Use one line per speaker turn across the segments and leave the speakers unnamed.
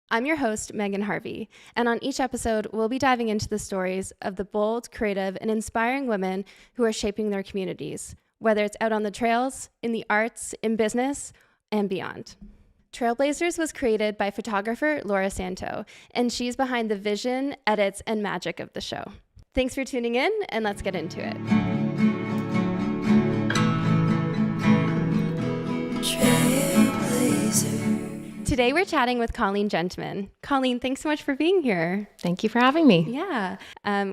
I'm your host, Megan Harvey, and on each episode, we'll be diving into the stories of the bold, creative, and inspiring women who are shaping their communities, whether it's out on the trails, in the arts, in business, and beyond. Trailblazers was created by photographer Laura Santo, and she's behind the vision, edits, and magic of the show. Thanks for tuning in, and let's get into it. Today we're chatting with Colleen Gentemann. Colleen, thanks so much for being here.
Thank you for having me.
Yeah.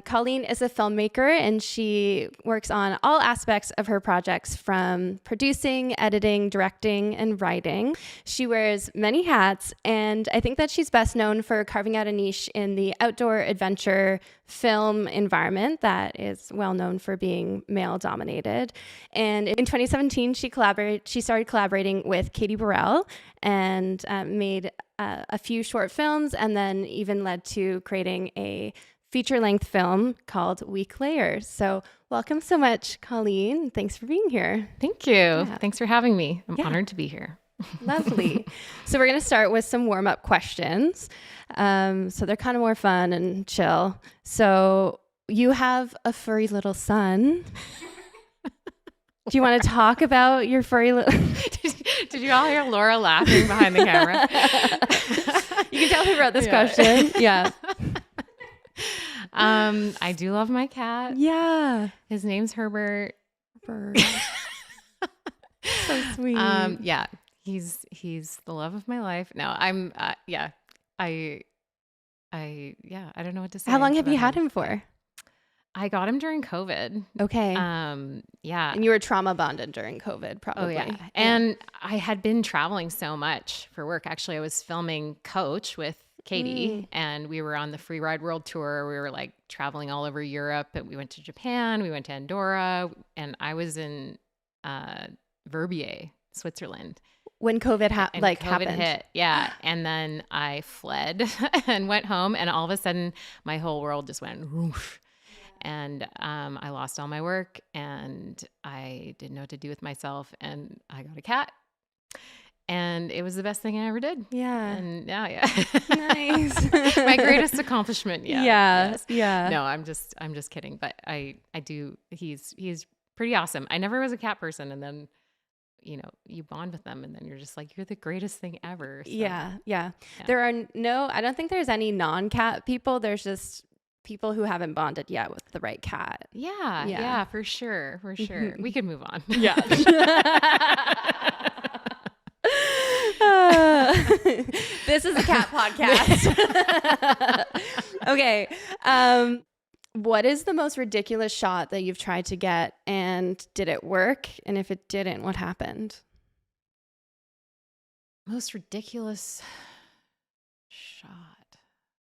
Colleen is a filmmaker and she works on all aspects of her projects from producing, editing, directing, and writing. She wears many hats and I think that she's best known for carving out a niche in the outdoor adventure film environment that is well known for being male dominated. And in 2017, she started collaborating with Katie Burrell and made a few short films and then even led to creating a feature-length film called Weak Layers. So welcome so much, Colleen. Thanks for being here.
Thank you. Yeah. Thanks for having me. I'm honored to be here.
Lovely. So we're going to start with some warm-up questions. So they're kind of more fun and chill. So you have a furry little son. Do you want to talk about your furry little...
Did you all hear Laura laughing behind the camera?
You can tell who wrote this question. Yeah.
I do love my cat.
Yeah.
His name's Herbert.
So sweet.
Yeah. He's the love of my life. No, I don't know what to say.
How long have you had him for?
I got him during COVID.
Okay.
Yeah.
And you were trauma bonded during COVID, probably.
Oh, yeah. And I had been traveling so much for work. Actually, I was filming Coach with Katie and we were on the Free Ride World Tour. We were like traveling all over Europe and we went to Japan, we went to Andorra, and I was in Verbier, Switzerland.
When COVID
COVID
happened.
hit. Yeah. And then I fled and went home and all of a sudden my whole world just went whoosh. And I lost all my work and I didn't know what to do with myself and I got a cat and it was the best thing I ever did.
Yeah.
And yeah.
Nice.
My greatest accomplishment. Yeah.
Yes. Yeah.
No, I'm just kidding. But I do, he's pretty awesome. I never was a cat person. And then, you bond with them and then you're just like, you're the greatest thing ever. So,
yeah. I don't think there's any non-cat people. There's just people who haven't bonded yet with the right cat.
Yeah, for sure. We could move on.
Yeah. This is a cat podcast. Okay. What is the most ridiculous shot that you've tried to get and did it work? And if it didn't, what happened?
Most ridiculous shot.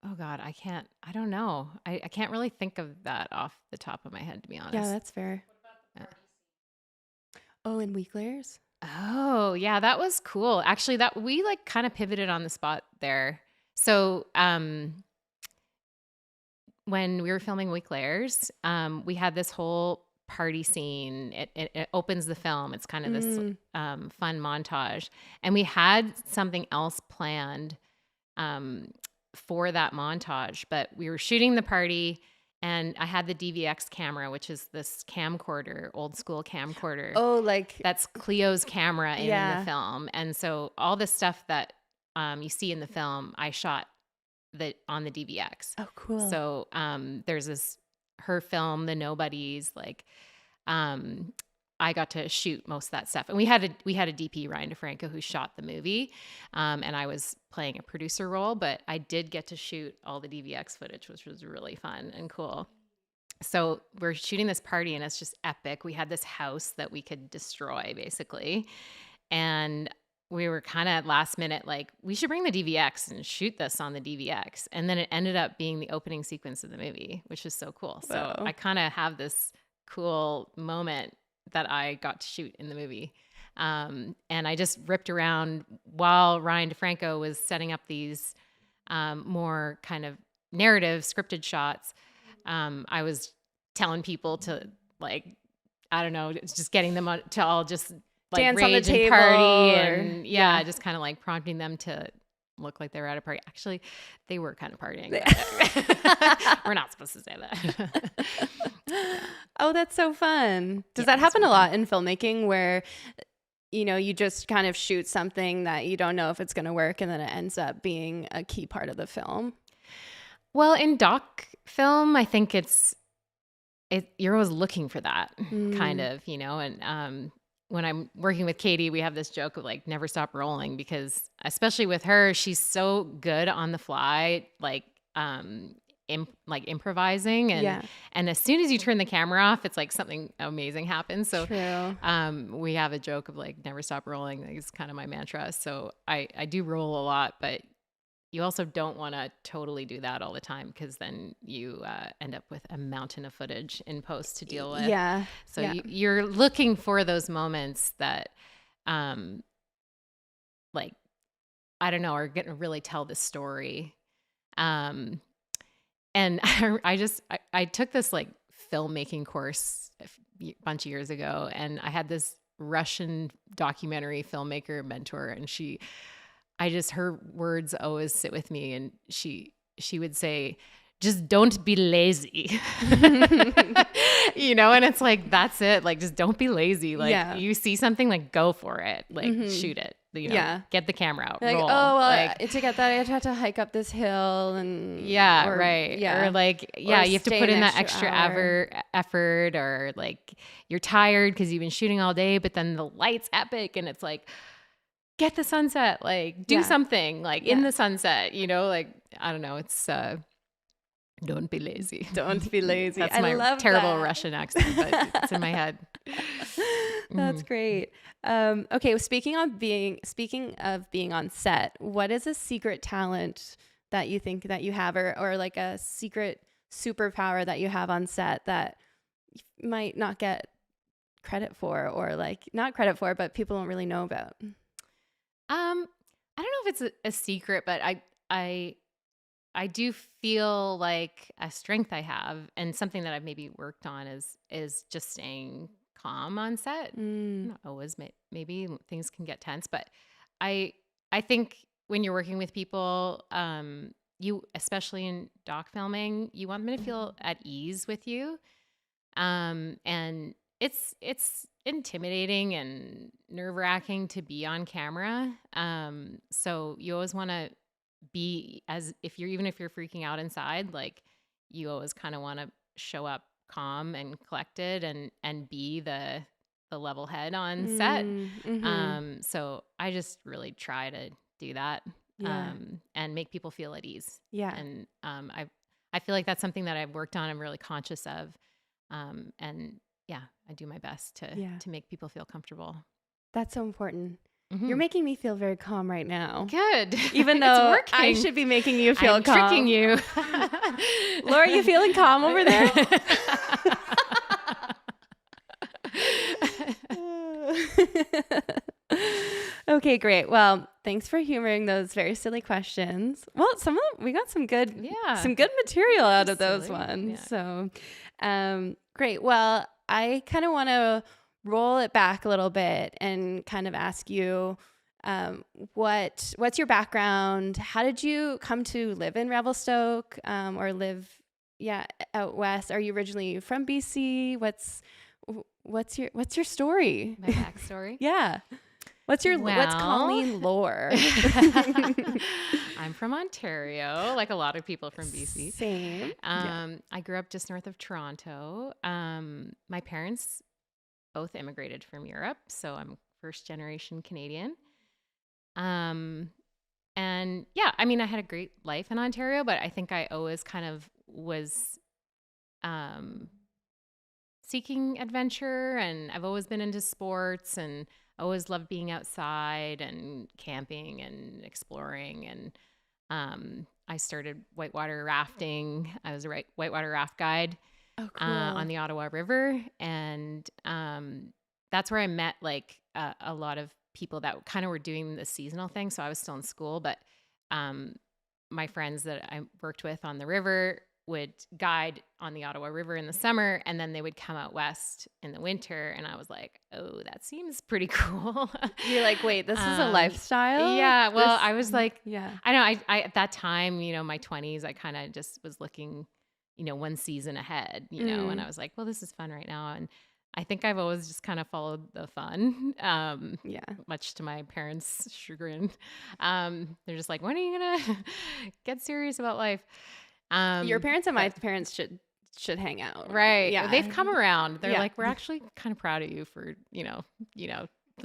Oh God, I don't know. I can't really think of that off the top of my head, to be honest.
Yeah, that's fair. Oh, and Weak Layers?
Oh, yeah, that was cool. Actually, that we like kind of pivoted on the spot there. So, when we were filming Weak Layers, we had this whole party scene. It opens the film. It's kind of this fun montage. And we had something else planned for that montage, but we were shooting the party and I had the DVX camera, which is this camcorder, old school camcorder.
Oh, like
that's Cleo's camera in the film. And so all the stuff that you see in the film, I shot on the DVX.
Oh, cool.
So there's her film, The Nobodies, like I got to shoot most of that stuff. And we had a DP, Ryan DeFranco, who shot the movie. And I was playing a producer role, but I did get to shoot all the DVX footage, which was really fun and cool. So we're shooting this party and it's just epic. We had this house that we could destroy basically. And we were kind of last minute, like, we should bring the DVX and shoot this on the DVX. And then it ended up being the opening sequence of the movie, which is so cool. So
Wow.
I kind of have this cool moment that I got to shoot in the movie. And I just ripped around while Ryan DeFranco was setting up these more kind of narrative scripted shots. I was telling people to like I don't know, it's just getting them to all just like
Dance on the
rage and
table
party,
or-
and just kind of like prompting them to look like they were at a party. Actually, they were kind of partying. But we're not supposed to say that.
Oh, that's so fun. Does
Yeah,
that happen
it's
a lot in filmmaking where, you just kind of shoot something that you don't know if it's going to work and then it ends up being a key part of the film?
Well, in doc film, I think you're always looking for that kind of, and when I'm working with Katie, we have this joke of like never stop rolling, because especially with her, she's so good on the fly, like improvising, and as soon as you turn the camera off, it's like something amazing happens. So
True.
we have a joke of like never stop rolling. It's kind of my mantra. So I do roll a lot, but you also don't want to totally do that all the time, because then you end up with a mountain of footage in post to deal with.
Yeah.
So you're looking for those moments that, like, I don't know, are going to really tell the story. And I took this like filmmaking course a bunch of years ago, and I had this Russian documentary filmmaker mentor, and her words always sit with me, and she would say, just don't be lazy. And it's like, that's it. Like, just don't be lazy. Like, you see something, like, go for it. Like, shoot it. Get the camera out.
Like,
roll.
oh, well,
like,
to get that, I have to hike up this hill and
right.
Yeah.
Or like, you
Or
have to
stay
put
an
in that
extra
extra effort, or like you're tired because you've been shooting all day, but then the light's epic, and it's like, get the sunset, like do something like in the sunset, like, I don't know. It's, don't be lazy.
Don't be lazy.
That's
I
my
love
terrible
that.
Russian accent, but it's in my head.
That's great. Okay. Well, speaking of being on set, what is a secret talent that you think that you have, or like a secret superpower that you have on set that you might not get credit for, or like not credit for, but people don't really know about?
I don't know if it's a secret, but I do feel like a strength I have, and something that I've maybe worked on is just staying calm on set. Not always, maybe things can get tense, but I think when you're working with people, you, especially in doc filming, you want them to feel at ease with you. And it's intimidating and nerve-wracking to be on camera. So you always want to be, as if you're freaking out inside, like, you always kind of want to show up calm and collected, and be the level head on set. So I just really try to do that, and make people feel at ease. And I feel like that's something that I've worked on. I'm really conscious of, and I do my best to make people feel comfortable.
That's so important. You're making me feel very calm right now.
Good.
Even though I should be making you feel calm.
Tricking you.
Laura, you feeling calm over there? Okay, great. Well, thanks for humoring those very silly questions. Well, we got some good material out of those ones. Yeah. So, great. Well, I kind of want to roll it back a little bit and kind of ask you, what's your background? How did you come to live in Revelstoke, or live out west? Are you originally from BC? What's your story?
My backstory?
Yeah. What's Colleen lore?
I'm from Ontario, like a lot of people from BC.
Same.
I grew up just north of Toronto. My parents both immigrated from Europe, so I'm first generation Canadian. And I mean, I had a great life in Ontario, but I think I always kind of was seeking adventure, and I've always been into sports, and always loved being outside and camping and exploring. And I started whitewater rafting. I was a whitewater raft guide.
Oh, cool.
On the Ottawa River. And that's where I met like a lot of people that kind of were doing the seasonal thing. So I was still in school, but my friends that I worked with on the river would guide on the Ottawa River in the summer, and then they would come out west in the winter. And I was like, oh, that seems pretty cool.
You're like, wait, this is a lifestyle?
Yeah. Well,
This-
I was like,
yeah.
I know I at that time, my 20s, I kind of just was looking, one season ahead, and I was like, well, this is fun right now. And I think I've always just kind of followed the fun, much to my parents' chagrin. They're just like, when are you going to get serious about life?
Your parents and my parents should hang out.
Right.
Yeah.
They've come around. They're
Yeah.
like, we're actually kind of proud of you for,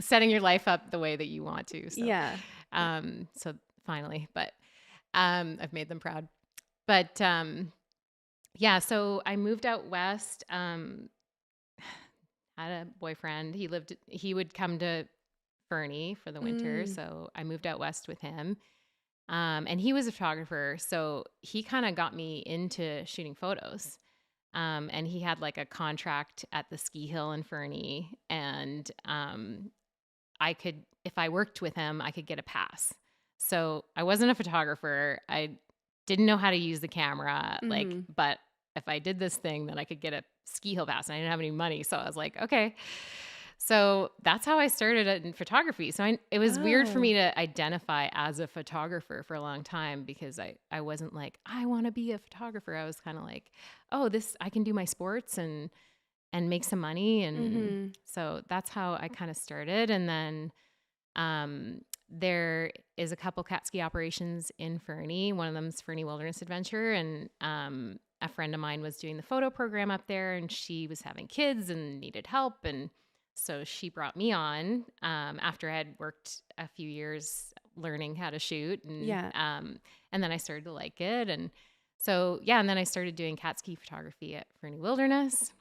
setting your life up the way that you want to. So,
Yeah.
so finally, but, I've made them proud, but, so I moved out west, had a boyfriend. He would come to Fernie for the winter. So I moved out west with him. And he was a photographer. So he kind of got me into shooting photos. And he had like a contract at the ski hill in Fernie. And if I worked with him, I could get a pass. So I wasn't a photographer. I didn't know how to use the camera. But if I did this thing, then I could get a ski hill pass, and I didn't have any money. So I was like, okay. So that's how I started in photography. So it was weird for me to identify as a photographer for a long time, because I wasn't like, I want to be a photographer. I was kind of like, oh, I can do my sports and make some money. And so that's how I kind of started. And then there is a couple cat ski operations in Fernie. One of them is Fernie Wilderness Adventure. And a friend of mine was doing the photo program up there, and she was having kids and needed help. And so she brought me on after I had worked a few years learning how to shoot. And then I started to like it. And so, and then I started doing cat ski photography at Fernie Wilderness.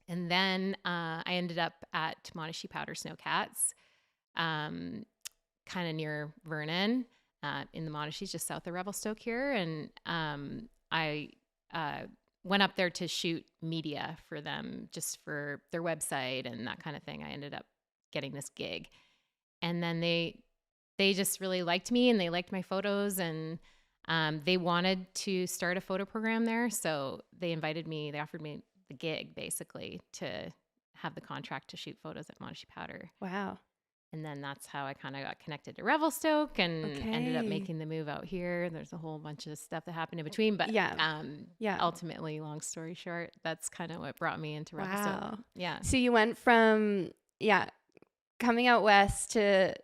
And then I ended up at Monashee Powder Snowcats, kind of near Vernon, in the Monashees, just south of Revelstoke here. And I went up there to shoot media for them, just for their website and that kind of thing. I ended up getting this gig. And then they just really liked me, and they liked my photos, and they wanted to start a photo program there. So they offered me the gig, basically, to have the contract to shoot photos at Monashee Powder.
Wow.
And then that's how I kind of got connected to Revelstoke and ended up making the move out here. There's a whole bunch of stuff that happened in between, but ultimately, long story short, that's kind of what brought me into Revelstoke.
Wow.
Yeah.
So you went from coming out west to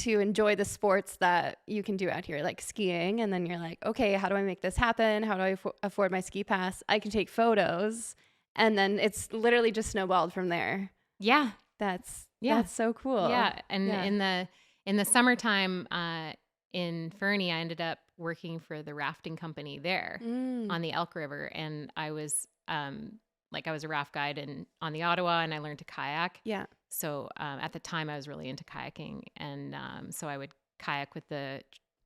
enjoy the sports that you can do out here, like skiing, and then you're like, okay, how do I make this happen? How do I afford my ski pass? I can take photos, and then it's literally just snowballed from there.
Yeah.
That's so cool.
Yeah. And in the summertime in Fernie, I ended up working for the rafting company there on the Elk River. And I was I was a raft guide on the Ottawa, and I learned to kayak. Yeah. So at the time I was really into kayaking. And so I would kayak with the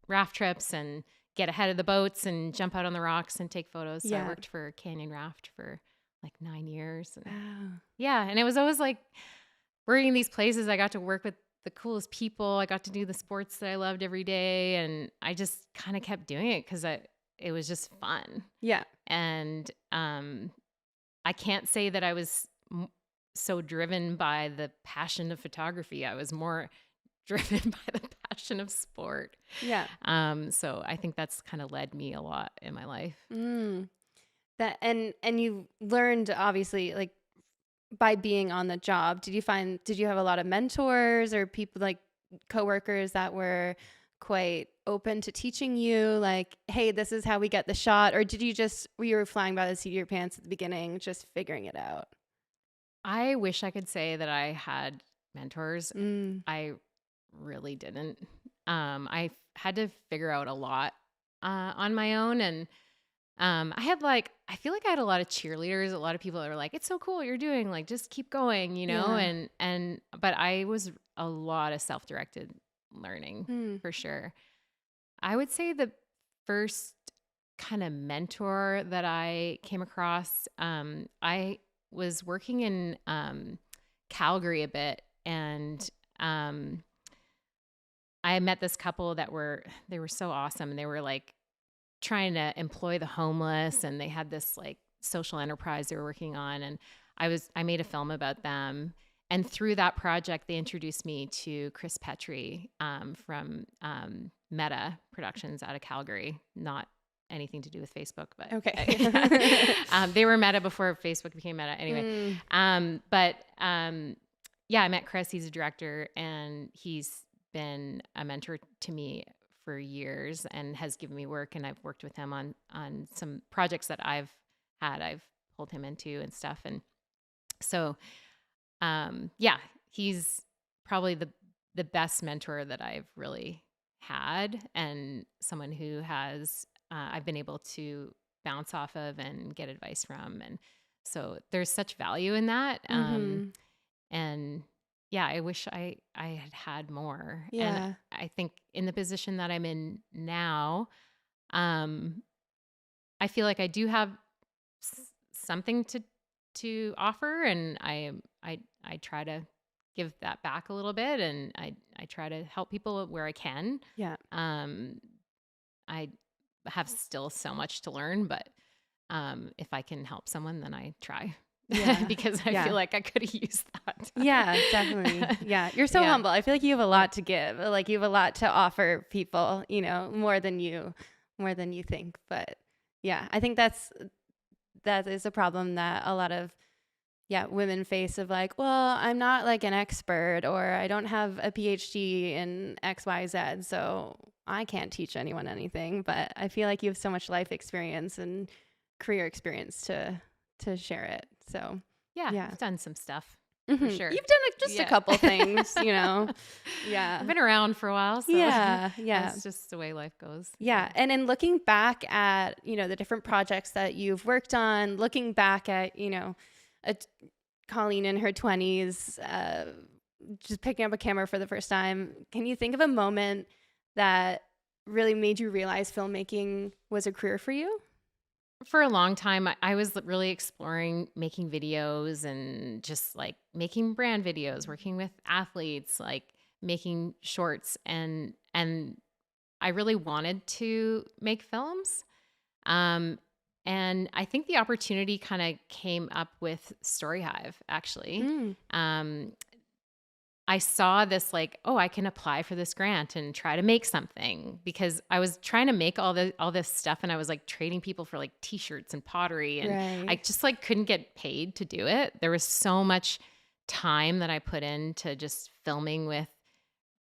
raft trips and get ahead of the boats and jump out on the rocks and take photos. So I worked for Canyon Raft for like 9 years. And, and it was always like, working in these places, I got to work with the coolest people. I got to do the sports that I loved every day. And I just kind of kept doing it because it was just fun. Yeah. And I can't say that I was so driven by the passion of photography. I was more driven by the passion of sport. Yeah. So I think that's kind of led me a lot in my life.
That and you learned, obviously, like, by being on the job. Did you have a lot of mentors or people, like coworkers, that were quite open to teaching you, like, hey, this is how we get the shot? Or were you flying by the seat of your pants at the beginning, just figuring it out?
I wish I could say that I had mentors. I really didn't. I had to figure out a lot on my own. And I feel like I had a lot of cheerleaders, a lot of people that were like, it's so cool what you're doing, like, just keep going, but I was a lot of self-directed learning for sure. I would say the first kind of mentor that I came across, I was working in Calgary a bit, and I met this couple they were so awesome, and they were like trying to employ the homeless, and they had this like social enterprise they were working on, and I made a film about them. And through that project, they introduced me to Chris Petrie from Meta Productions out of Calgary. Not anything to do with Facebook, but
okay.
They were Meta before Facebook became Meta. Anyway, yeah, I met Chris. He's a director, and he's been a mentor to me for years and has given me work. And I've worked with him on some projects that I've pulled him into and stuff. And so, yeah, he's probably the best mentor that I've really had, and someone who has I've been able to bounce off of and get advice from. And so there's such value in that. And yeah, I wish I had more.
Yeah.
And I think in the position that I'm in now, I feel like I do have something to offer, and I try to give that back a little bit, and I try to help people where I can.
Yeah.
I have still so much to learn, but if I can help someone, then I try.
Yeah.
Because I feel like I could have used that.
Yeah, definitely. Yeah. You're so humble. I feel like you have a lot to give. Like you have a lot to offer people, you know, more than you think. But yeah, I think that is a problem that a lot of women face, of like, well, I'm not like an expert, or I don't have a PhD in XYZ, so I can't teach anyone anything. But I feel like you have so much life experience and career experience to share it. So
yeah, I've done some stuff
for
sure.
You've done just a couple things, you know. Yeah,
I've been around for a while. So
yeah.
It's just the way life goes.
Yeah. And in looking back at, you know, the different projects that you've worked on, looking back at, you know, Colleen in her 20s, just picking up a camera for the first time, can you think of a moment that really made you realize filmmaking was a career for you?
For a long time, I was really exploring making videos and just like making brand videos, working with athletes, like making shorts, and I really wanted to make films. And I think the opportunity kind of came up with StoryHive, actually. I saw this like, oh, I can apply for this grant and try to make something, because I was trying to make all this stuff, and I was like trading people for like t-shirts and pottery, and I just like couldn't get paid to do it. There was so much time that I put into just filming with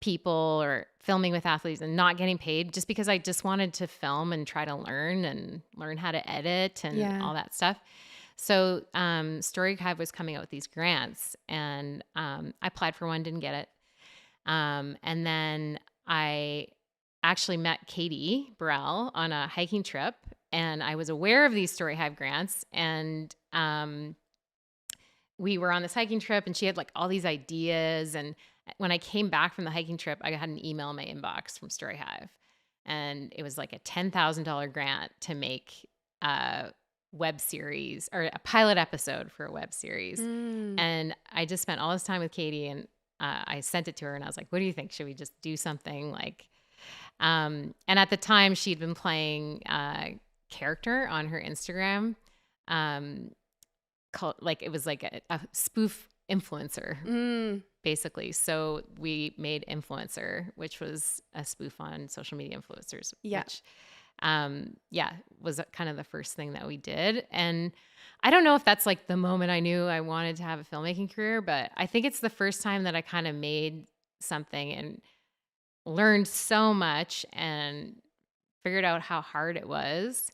people or filming with athletes and not getting paid, just because I just wanted to film and try to learn how to edit and all that stuff. So StoryHive was coming out with these grants, and I applied for one, didn't get it. And then I actually met Katie Burrell on a hiking trip, and I was aware of these StoryHive grants, and we were on this hiking trip, and she had like all these ideas. And when I came back from the hiking trip, I had an email in my inbox from StoryHive, and it was like a $10,000 grant to make web series, or a pilot episode for a web series. And I just spent all this time with Katie, and I sent it to her, and I was like, what do you think? Should we just do something like, and at the time she'd been playing character on her Instagram, called, like, it was like a spoof influencer, basically. So we made Influencer, which was a spoof on social media influencers, which was kind of the first thing that we did. And I don't know if that's like the moment I knew I wanted to have a filmmaking career, but I think it's the first time that I kind of made something and learned so much and figured out how hard it was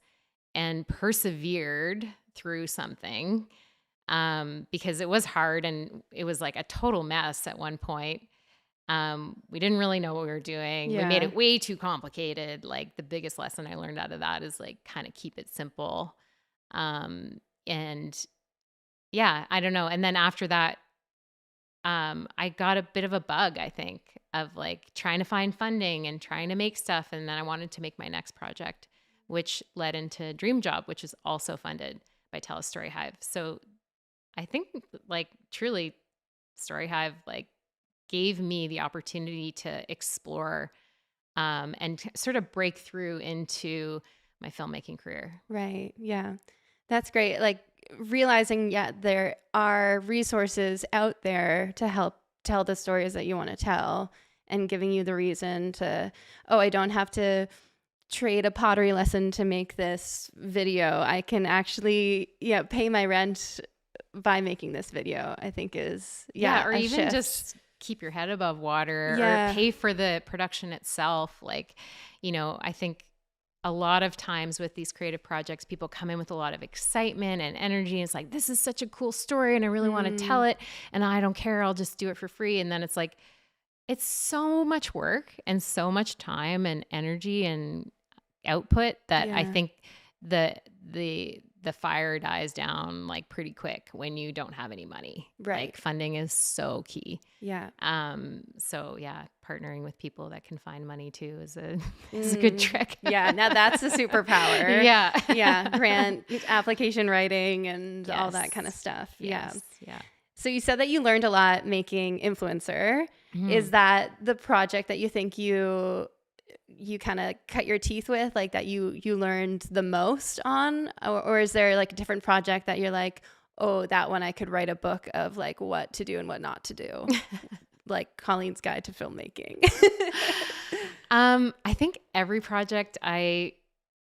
and persevered through something, because it was hard, and it was like a total mess at one point. We didn't really know what we were doing. We made it way too complicated. Like, the biggest lesson I learned out of that is like kind of keep it simple. And yeah, I don't know. And then after that, I got a bit of a bug, I think, of like trying to find funding and trying to make stuff. And then I wanted to make my next project, which led into Dream Job, which is also funded by TELUS STORYHIVE. So I think like truly StoryHive like gave me the opportunity to explore and sort of break through into my filmmaking career.
Right. Yeah. That's great. Like realizing, there are resources out there to help tell the stories that you want to tell, and giving you the reason to, I don't have to trade a pottery lesson to make this video. I can actually, pay my rent by making this video, I think is,
or
a
even
shift.
just keep your head above water or pay for the production itself. Like, I think a lot of times with these creative projects, people come in with a lot of excitement and energy. And it's like, this is such a cool story and I really want to tell it. And I don't care. I'll just do it for free. And then it's like, it's so much work and so much time and energy and output that I think the fire dies down like pretty quick when you don't have any money.
Right.
Like funding is so key.
Yeah.
So partnering with people that can find money too is a good trick.
Yeah. Now that's a superpower.
Yeah.
Yeah. Grant application writing and all that kind of stuff.
Yes.
Yeah. So you said that you learned a lot making Influencer.
Mm-hmm.
Is that the project that you think you kind of cut your teeth with, like that you learned the most on, or is there like a different project that you're like, oh, that one I could write a book of like what to do and what not to do, like Colleen's Guide to Filmmaking?
I think every project I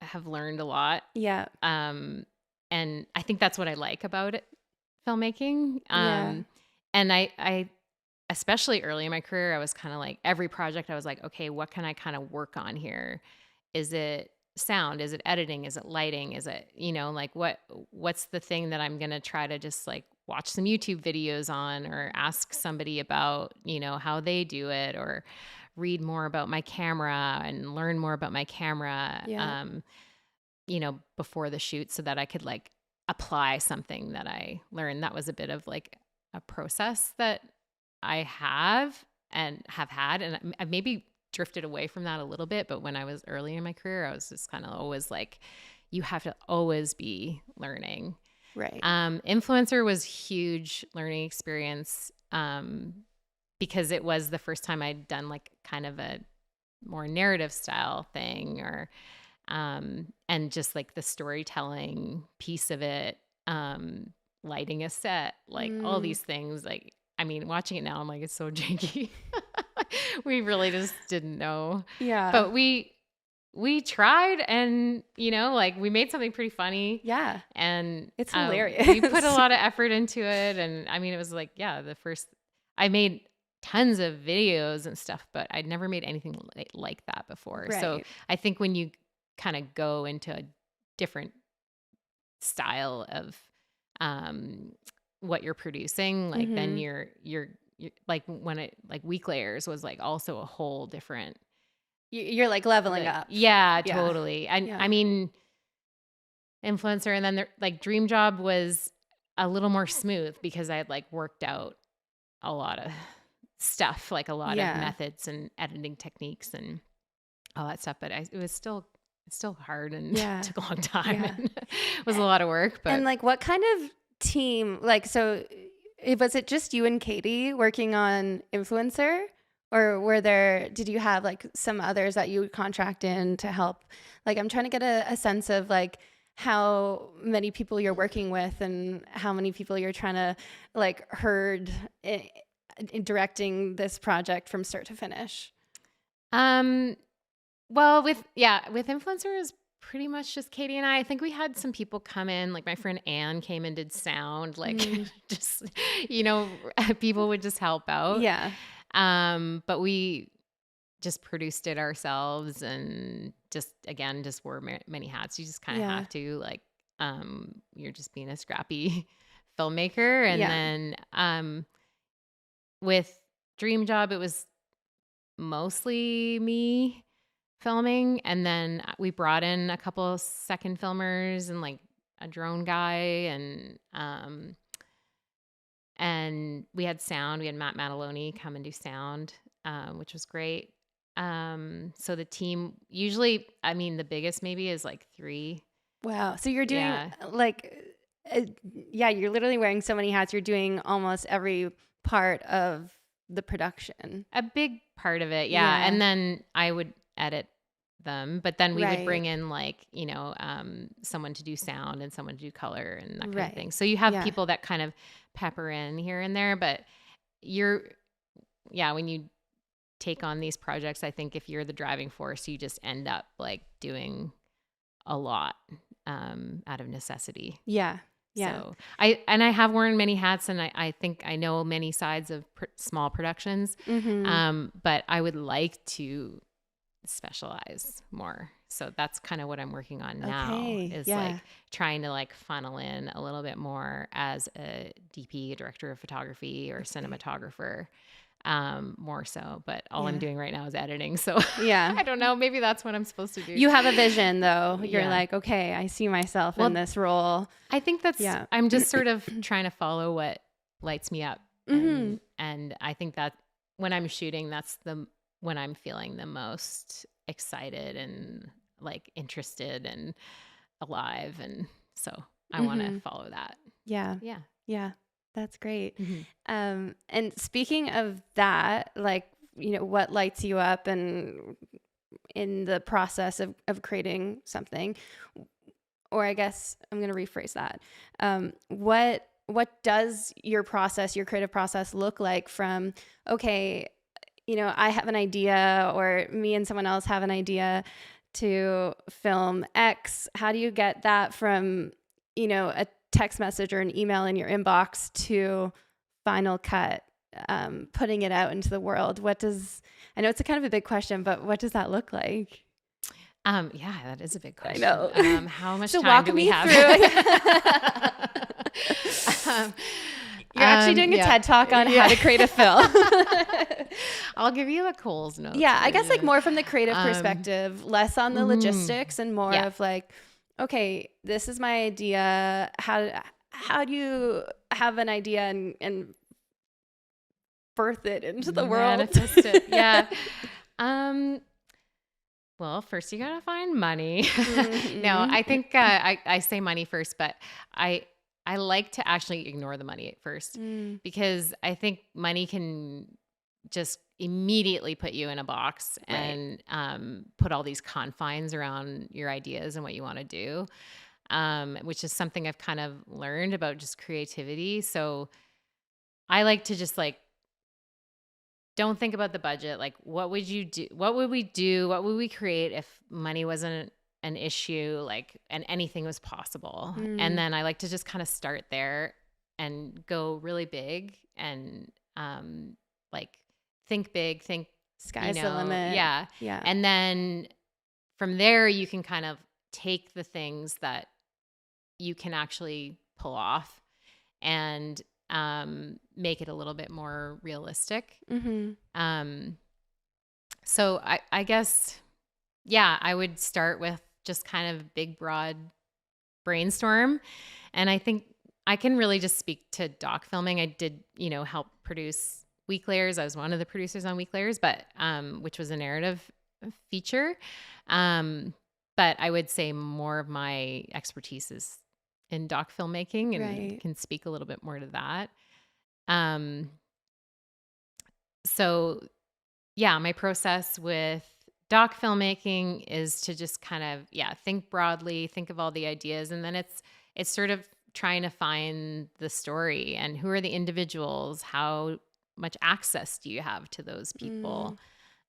have learned a lot.
Yeah.
And I think that's what I like about it, filmmaking.
Yeah.
And I especially early in my career, I was kind of like, every project I was like, okay, what can I kind of work on here? Is it sound? Is it editing? Is it lighting? Is it, like what's the thing that I'm going to try to just like watch some YouTube videos on, or ask somebody about, how they do it, or read more about my camera and learn more about my camera, before the shoot, so that I could like apply something that I learned. That was a bit of like a process that I have had, and I maybe drifted away from that a little bit. But when I was early in my career, I was just kind of always like, you have to always be learning.
Right.
Influencer was huge learning experience, because it was the first time I'd done like kind of a more narrative style thing, or and just like the storytelling piece of it, lighting a set, like all these things. Like, I mean, watching it now, I'm like, it's so janky. We really just didn't know.
Yeah.
But we tried, and, like we made something pretty funny.
Yeah.
And
it's hilarious.
We put a lot of effort into it. And I mean, it was like, I made tons of videos and stuff, but I'd never made anything like that before.
Right.
So I think when you kind of go into a different style of, what you're producing, like then you're like, when it like Week Layers was like also a whole different,
you're like leveling up.
Yeah, totally. And I mean, Influencer, and then like Dream Job was a little more smooth because I had like worked out a lot of stuff, like a lot of methods and editing techniques and all that stuff. But it was still hard and took a long time. And it was a lot of work. But
and like, what kind of team, like, so was it just you and Katie working on Influencer, or did you have like some others that you would contract in to help? Like, I'm trying to get a sense of like how many people you're working with and how many people you're trying to like herd in directing this project from start to finish.
Well, with Influencer is pretty much just Katie and I. I think we had some people come in, like my friend Anne came and did sound, like just, people would just help out.
Yeah.
But we just produced it ourselves, and just wore many hats. You just kind of have to, like, you're just being a scrappy filmmaker. And then with Dream Job, it was mostly me filming, and then we brought in a couple second filmers and like a drone guy, and we had sound. We had Matt Mataloni come and do sound, which was great. So the team usually, I mean, the biggest maybe is like 3.
Wow. So you're doing like, you're literally wearing so many hats. You're doing almost every part of the production.
A big part of it. Yeah. And then I would edit them, but then we would
Right.
bring in like, someone to do sound and someone to do color and that kind
Right.
of thing. So you have
Yeah.
people that kind of pepper in here and there, but when you take on these projects, I think if you're the driving force, you just end up like doing a lot out of necessity.
Yeah.
So I have worn many hats, and I think I know many sides of small productions. But I would like to specialize more. So that's kind of what I'm working on now, is like trying to like funnel in a little bit more as a DP, director of photography, or cinematographer. More so, but all I'm doing right now is editing. So I don't know. Maybe that's what I'm supposed to do.
You have a vision though. You're like, okay, I see myself in this role.
I think that's, I'm just sort of trying to follow what lights me up. And I think that when I'm shooting, that's when I'm feeling the most excited and like interested and alive. And so I want to follow that.
Yeah. That's great. And speaking of that, like, what lights you up and in the process of creating something, or I guess I'm going to rephrase that. What does your creative process look like from, okay, I have an idea, or me and someone else have an idea to film X. How do you get that from, a text message or an email in your inbox to final cut, putting it out into the world? I know it's a kind of a big question, but what does that look like?
That is a big question.
I know.
How much
so
time do we have?
You're actually doing a TED Talk on how to create a film.
I'll give you the Coles notes.
Yeah, I guess like more from the creative perspective, less on the logistics and more of like, okay, this is my idea. How do you have an idea and birth it into the world?
Manifest it. Yeah. Well, first you gotta find money. No, I think I say money first, but I like to actually ignore the money at first, because I think money can just immediately put you in a box and put all these confines around your ideas and what you want to do, which is something I've kind of learned about just creativity. So I like to just like, don't think about the budget. Like, what would you do? What would we do? What would we create if money wasn't an issue, like, and anything was possible? And then I like to just kind of start there and go really big and like think big, think
sky's the limit.
Yeah. And then from there you can kind of take the things that you can actually pull off and make it a little bit more realistic. So I guess, I would start with just kind of big, broad brainstorm. And I think I can really just speak to doc filming. I did, help produce Week Layers. I was one of the producers on Week Layers, but which was a narrative feature. But I would say more of my expertise is in doc filmmaking, and can speak a little bit more to that. So my process with doc filmmaking is to just kind of, think broadly, think of all the ideas. And then it's sort of trying to find the story and who are the individuals, how much access do you have to those people?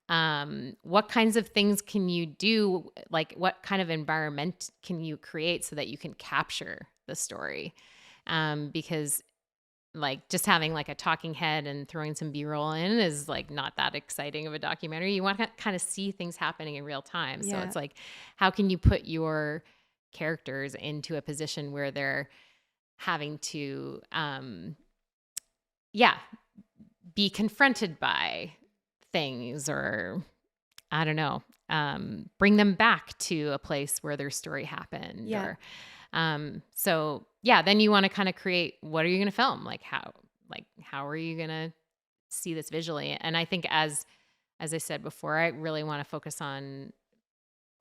What kinds of things can you do? Like, what kind of environment can you create so that you can capture the story? Because like just having like a talking head and throwing some B-roll in is like not that exciting of a documentary. You want to kind of see things happening in real time. So it's like, how can you put your characters into a position where they're having to, be confronted by things, or I don't know, bring them back to a place where their story happened. Then you want to kind of create, what are you going to film? How are you going to see this visually? And I think as I said before, I really want to focus on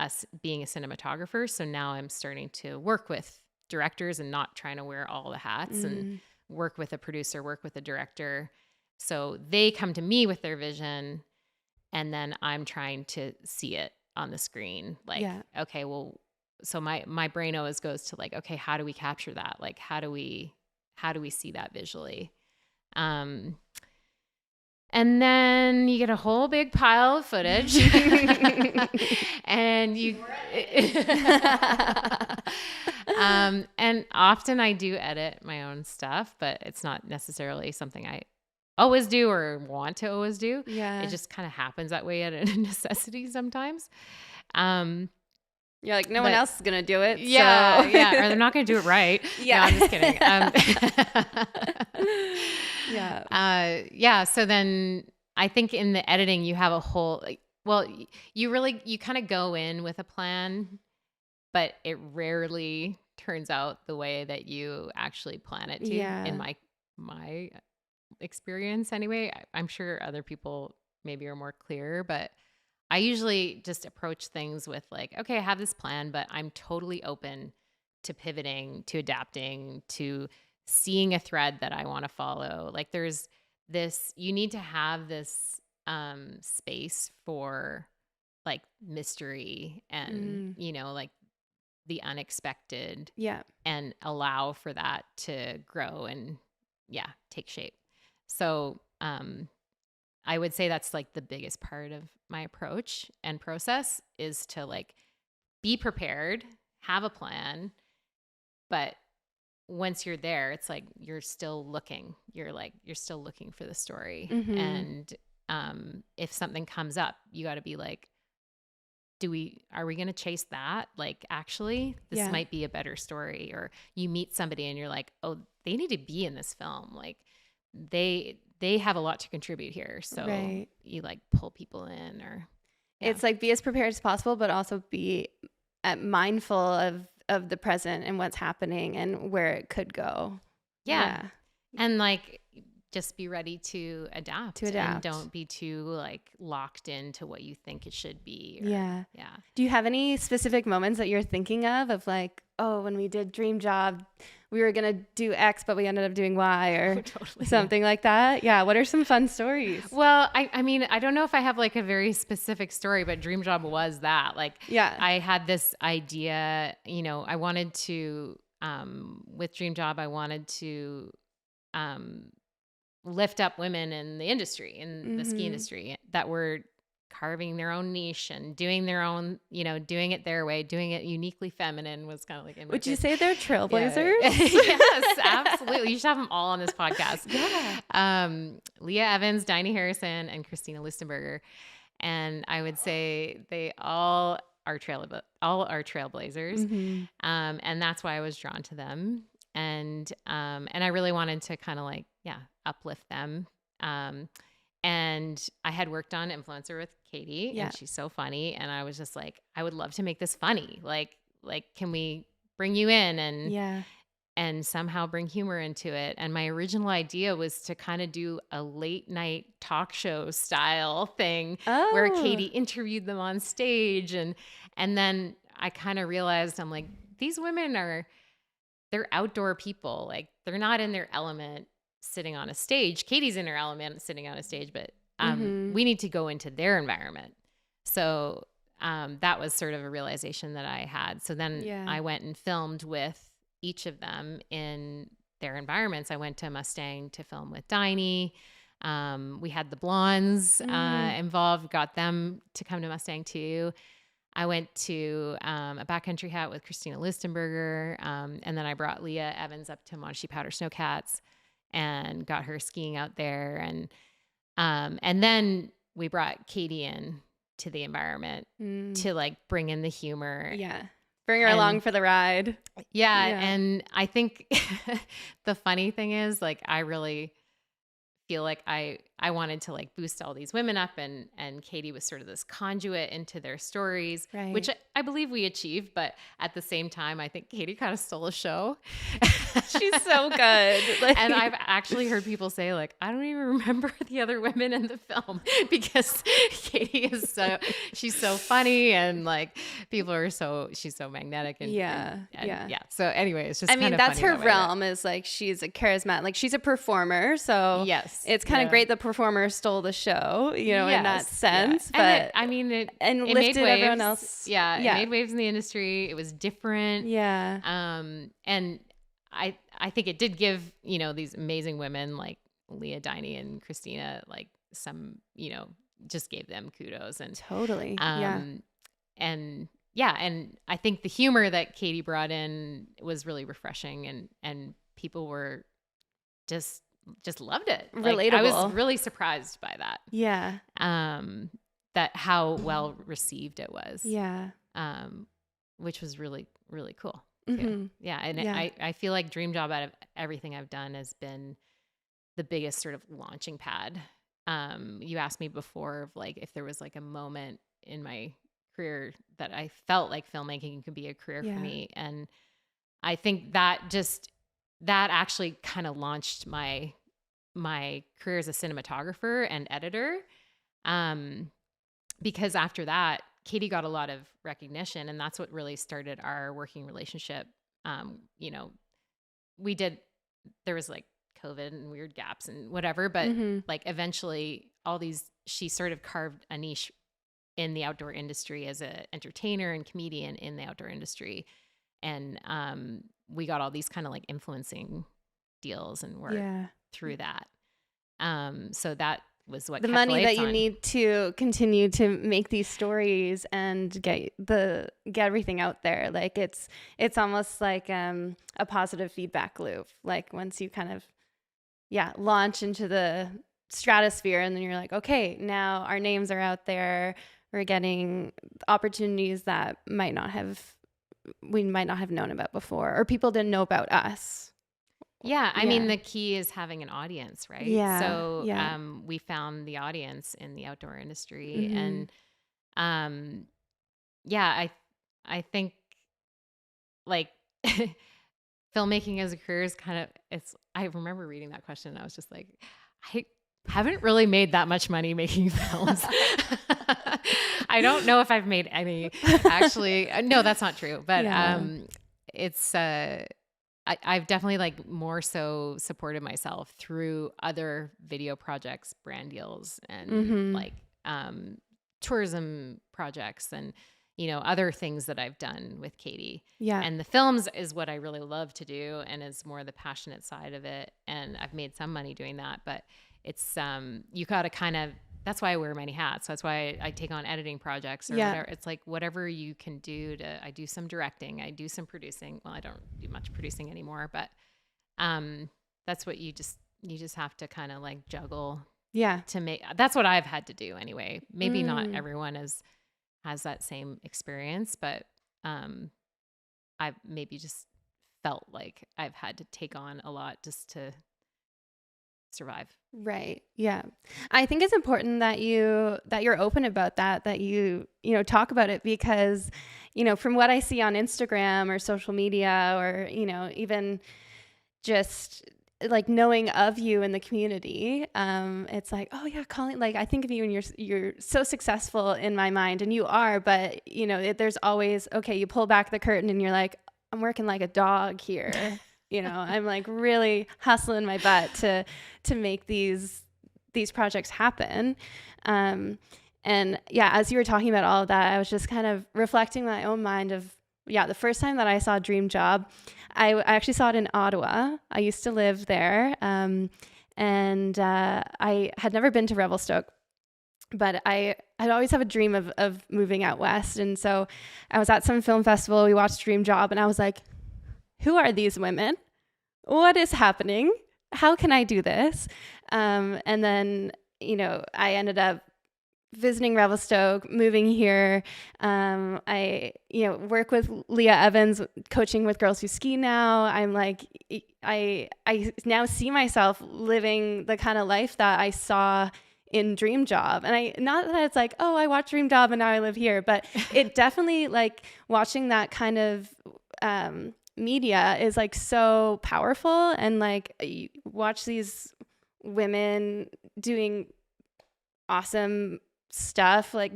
us being a cinematographer. So now I'm starting to work with directors and not trying to wear all the hats, and work with a producer, work with a director. So they come to me with their vision, and then I'm trying to see it on the screen. Like, okay, well, so my brain always goes to like, okay, how do we capture that? Like, how do we see that visually? And then you get a whole big pile of footage and and often I do edit my own stuff, but it's not necessarily something I always do or want to always do.
Yeah.
It just kind of happens that way out of necessity sometimes.
You're like, no one else is going to do it.
Yeah.
So.
Yeah. Or they're not going to do it right.
Yeah.
No, I'm just kidding.
Yeah.
So then I think in the editing, you have a whole, you kind of go in with a plan, but it rarely turns out the way that you actually plan it to.
Yeah.
In my experience anyway. I'm sure other people maybe are more clear, but I usually just approach things with like, okay, I have this plan, but I'm totally open to pivoting, to adapting, to seeing a thread that I want to follow. Like there's this, you need to have this space for like mystery and, like the unexpected.
Yeah.
And allow for that to grow and take shape. So, I would say that's like the biggest part of my approach and process is to like be prepared, have a plan, but once you're there, it's like you're still looking. You're still looking for the story.
Mm-hmm.
And if something comes up, you got to be like, are we going to chase that? Like, actually, this might be a better story. Or you meet somebody and you're like, oh, they need to be in this film. Like they have a lot to contribute here. So you like pull people in or. Yeah.
It's like be as prepared as possible, but also be mindful of the present and what's happening and where it could go.
Yeah. And like just be ready to adapt. And don't be too like locked into what you think it should be. Yeah.
Do you have any specific moments that you're thinking of like, oh, when we did Dream Job, we were going to do X, but we ended up doing Y or something like that? Yeah. What are some fun stories?
Well, I mean, I don't know if I have like a very specific story, but Dream Job was that. Like, I had this idea, I wanted to, with Dream Job, I wanted to lift up women in the industry, in the ski industry that were carving their own niche and doing their own, doing it their way, doing it uniquely feminine was kind of like.
Would you say they're trailblazers?
Yes, absolutely. You should have them all on this podcast. Leah Evans, Diney Harrison, and Christina Lustenberger. And I would say they all are trailblazers.
Mm-hmm.
And that's why I was drawn to them. And I really wanted to kind of like, uplift them. And I had worked on Influencer with Katie and she's so funny. And I was just like, I would love to make this funny. Like, can we bring you in and somehow bring humor into it? And my original idea was to kind of do a late night talk show style thing where Katie interviewed them on stage. And then I kind of realized, I'm like, these women they're outdoor people. Like they're not in their element sitting on a stage. Katie's in her element sitting on a stage, but we need to go into their environment. So that was sort of a realization that I had. So then I went and filmed with each of them in their environments. I went to Mustang to film with Diney. We had the blondes involved, got them to come to Mustang too. I went to a backcountry hat with Christina Lustenberger. And then I brought Leah Evans up to Monashee Powder Snowcats and got her skiing out there. And then we brought Katie in to the environment to like bring in the humor.
Yeah. Bring her along for the ride.
Yeah. And I think the funny thing is like, I really feel like I wanted to like boost all these women up and Katie was sort of this conduit into their stories, which I believe we achieved. But at the same time, I think Katie kind of stole a show.
She's so good.
And I've actually heard people say like, I don't even remember the other women in the film because Katie she's so funny and like she's so magnetic. And So anyway, it's just
that's her realm is like, she's a charismatic, like she's a performer. So
yes,
it's kind of great. The performer stole the show, you know, in that sense.
Yeah.
But
it
lifted
made waves.
everyone else.
Yeah, it made waves in the industry. It was different.
Yeah.
And I think it did give, you know, these amazing women like Leah Diney and Christina, like some, you know, just gave them kudos. And
totally.
And I think the humor that Katie brought in was really refreshing, and people were just loved it.
Relatable.
Like, I was really surprised by that.
Yeah.
That how well received it was.
Yeah.
Which was really, really cool.
Mm-hmm.
Yeah. And I feel like Dream Job, out of everything I've done, has been the biggest sort of launching pad. You asked me before of like if there was like a moment in my career that I felt like filmmaking could be a career for me. And I think that actually kind of launched my career as a cinematographer and editor. Because after that, Katie got a lot of recognition, and that's what really started our working relationship. You know, there was like COVID and weird gaps and whatever, but like eventually she sort of carved a niche in the outdoor industry as an entertainer and comedian in the outdoor industry. And we got all these kind of like influencing deals and work through that. So that was what
the
kept
money that
lights
you
on.
need to continue to make these stories and get everything out there. Like it's almost like a positive feedback loop. Like once you kind of launch into the stratosphere, and then you're like, okay, now our names are out there. We're getting opportunities that we might not have known about before, or people didn't know about us.
Yeah. I mean, the key is having an audience, right?
Yeah.
So we found the audience in the outdoor industry. And I think like filmmaking as a career is kind of, I remember reading that question and I was just like, I haven't really made that much money making films. I don't know if I've made any, actually. No, that's not true. But it's, I've definitely like more so supported myself through other video projects, brand deals, and like tourism projects, and you know, other things that I've done with Katie. Yeah. And the films is what I really love to do, and is more the passionate side of it. And I've made some money doing that, but it's you got to kind of, that's why I wear many hats. So that's why I take on editing projects or whatever. It's like whatever you can do I do some directing, I do some producing. Well, I don't do much producing anymore, but that's what you just have to kind of like juggle. Yeah. To make, that's what I've had to do anyway. Maybe not everyone has that same experience, but I've maybe just felt like I've had to take on a lot just to survive.
Right. Yeah. I think it's important that you're open about that you talk about it, because, you know, from what I see on Instagram or social media, or, you know, even just like knowing of you in the community, it's like, oh yeah, Colleen, like I think of you and you're so successful in my mind, and you are, but you know, there's always, okay, you pull back the curtain and you're like, I'm working like a dog here. You know, I'm like really hustling my butt to make these projects happen. And yeah, as you were talking about all of that, I was just kind of reflecting my own mind of, the first time that I saw Dream Job, I actually saw it in Ottawa. I used to live there. And I had never been to Revelstoke, but I'd always have a dream of moving out west. And so I was at some film festival, we watched Dream Job, and I was like, who are these women? What is happening? How can I do this? And then, you know, I ended up visiting Revelstoke, moving here. I, you know, work with Leah Evans, coaching with girls who ski now. I'm like, I now see myself living the kind of life that I saw in Dream Job. And not that it's like, oh, I watched Dream Job and now I live here, but it definitely, like, watching that kind of media is like so powerful. And like, you watch these women doing awesome stuff, like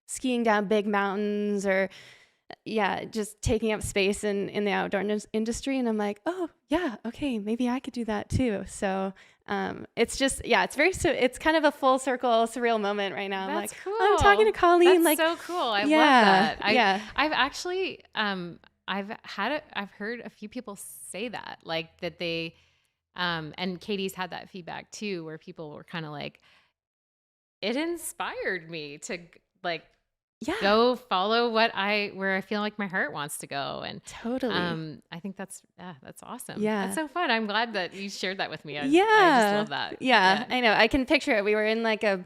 skiing down big mountains, or just taking up space in the outdoor industry. And I'm like, oh yeah, okay, maybe I could do that too. So It's just, it's very, it's kind of a full circle, surreal moment right now. I'm
That's
like,
cool.
I'm talking to Colleen.
That's so cool. I love that. I've actually, I've heard a few people say that, like that they, and Katie's had that feedback too, where people were kind of like, it inspired me to like, go follow where I feel like my heart wants to go. And
totally.
I think that's awesome.
Yeah.
That's so fun. I'm glad that you shared that with me. I just love that.
Yeah. I know. I can picture it. We were in like a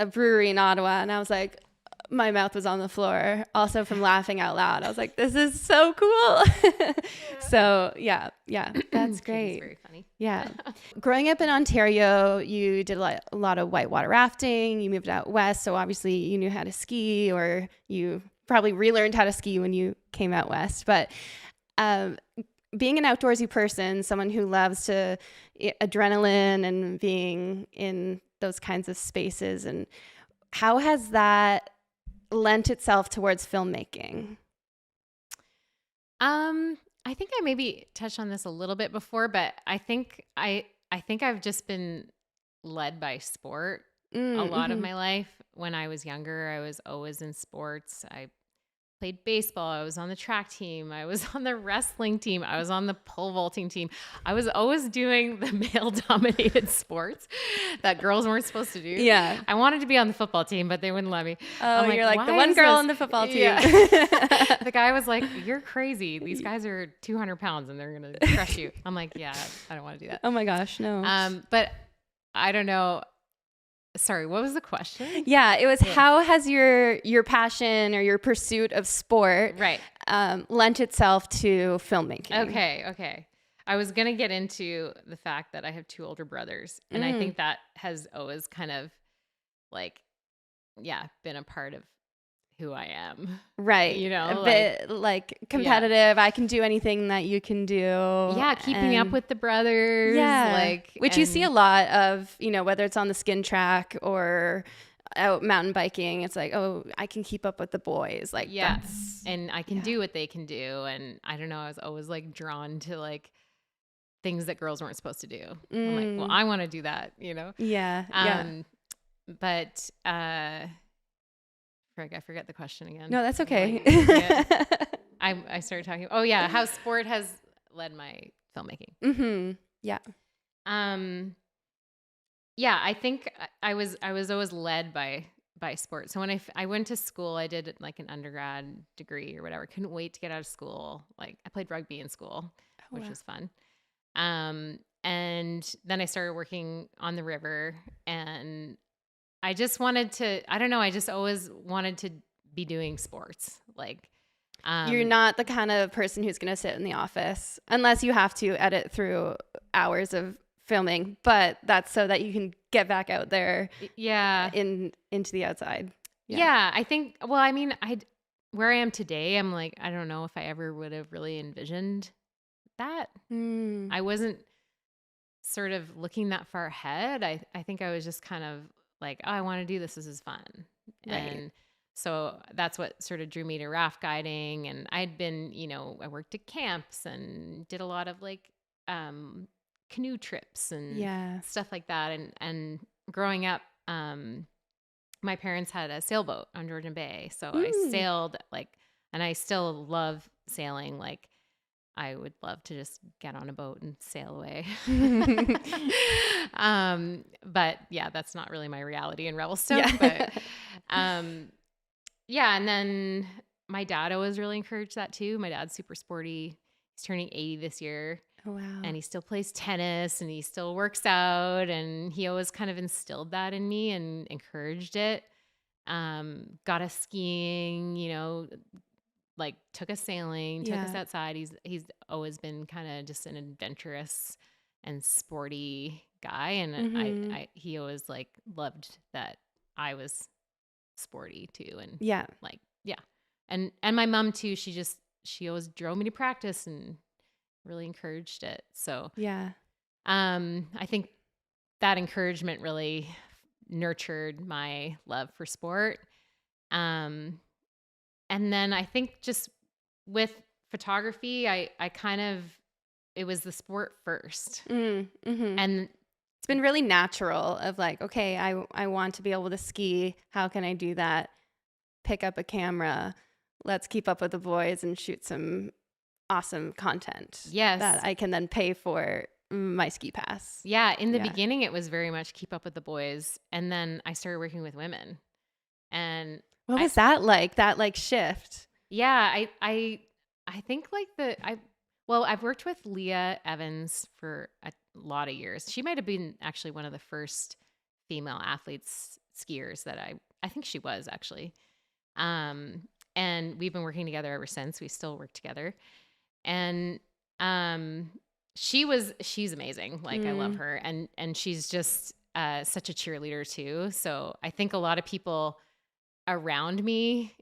brewery in Ottawa, and I was like, my mouth was on the floor also from laughing out loud. I was like, this is so cool. So that's great.
It's very funny.
Yeah. Growing up in Ontario, you did a lot of whitewater rafting. You moved out west. So obviously you knew how to ski, or you probably relearned how to ski when you came out west. But being an outdoorsy person, someone who loves adrenaline and being in those kinds of spaces, and how has that lent itself towards filmmaking?
I think I maybe touched on this a little bit before, but I think I've just been led by sport a lot of my life. When I was younger, I was always in sports. I played baseball. I was on the track team. I was on the wrestling team. I was on the pole vaulting team. I was always doing the male-dominated sports that girls weren't supposed to do.
Yeah.
I wanted to be on the football team, but they wouldn't let me.
Oh, you're like the one girl on the football team. Yeah.
The guy was like, you're crazy. These guys are 200 pounds and they're going to crush you. I'm like, yeah, I don't want to do that.
Oh my gosh, no.
But I don't know. Sorry, what was the question?
Yeah, it was how has your passion or your pursuit of sport lent itself to filmmaking?
Okay. I was going to get into the fact that I have 2 older brothers, and I think that has always kind of been a part of who I am.
Right.
You know,
a bit like competitive. Yeah. I can do anything that you can do.
Yeah. Keeping up with the brothers.
Yeah. Which you see a lot of, whether it's on the skin track or out mountain biking. It's like, oh, I can keep up with the boys. Like,
yes. And I can do what they can do. And I don't know, I was always drawn to things that girls weren't supposed to do. I'm like, well, I want to do that,
Yeah.
But, I forget the question again.
No, that's okay.
I started talking. Oh yeah, how sport has led my filmmaking.
Mm-hmm. Yeah.
Yeah, I think I was always led by sport. So when I went to school, I did an undergrad degree or whatever. Couldn't wait to get out of school. I played rugby in school, which was fun. And then I started working on the river, and I just wanted to, I don't know, I just always wanted to be doing sports.
You're not the kind of person who's going to sit in the office unless you have to edit through hours of filming, but that's so that you can get back out there into the outside.
Yeah, I think, well, I mean, where I am today, I'm I don't know if I ever would have really envisioned that. I wasn't sort of looking that far ahead. I think I was just kind of oh, I want to do this. This is fun. Right. And so that's what sort of drew me to raft guiding. And I'd been, I worked at camps and did a lot of canoe trips and stuff like that. And growing up, my parents had a sailboat on Georgian Bay. So I sailed and I still love sailing. I would love to just get on a boat and sail away. But yeah, that's not really my reality in Revelstoke. Yeah. But and then my dad always really encouraged that too. My dad's super sporty. He's turning 80 this year.
Oh, wow.
And he still plays tennis and he still works out, and he always kind of instilled that in me and encouraged it. Got us skiing, took us sailing, took us outside. He's always been kind of just an adventurous and sporty guy. And he always loved that I was sporty too. And And my mom too, she always drove me to practice and really encouraged it. So I think that encouragement really nurtured my love for sport. And then I think just with photography, I kind of, it was the sport first. And
it's been really natural of like, okay, I want to be able to ski. How can I do that? Pick up a camera. Let's keep up with the boys and shoot some awesome content.
Yes.
That I can then pay for my ski pass.
Yeah. In the beginning, it was very much keep up with the boys. And then I started working with women. And
what was that like? That like shift?
Yeah. I think like I've worked with Leah Evans for a lot of years. She might have been actually one of the first female athletes skiers that I think she was actually. And we've been working together ever since. We still work together. And she's amazing. Like I love her. And she's just such a cheerleader too. So I think a lot of people around me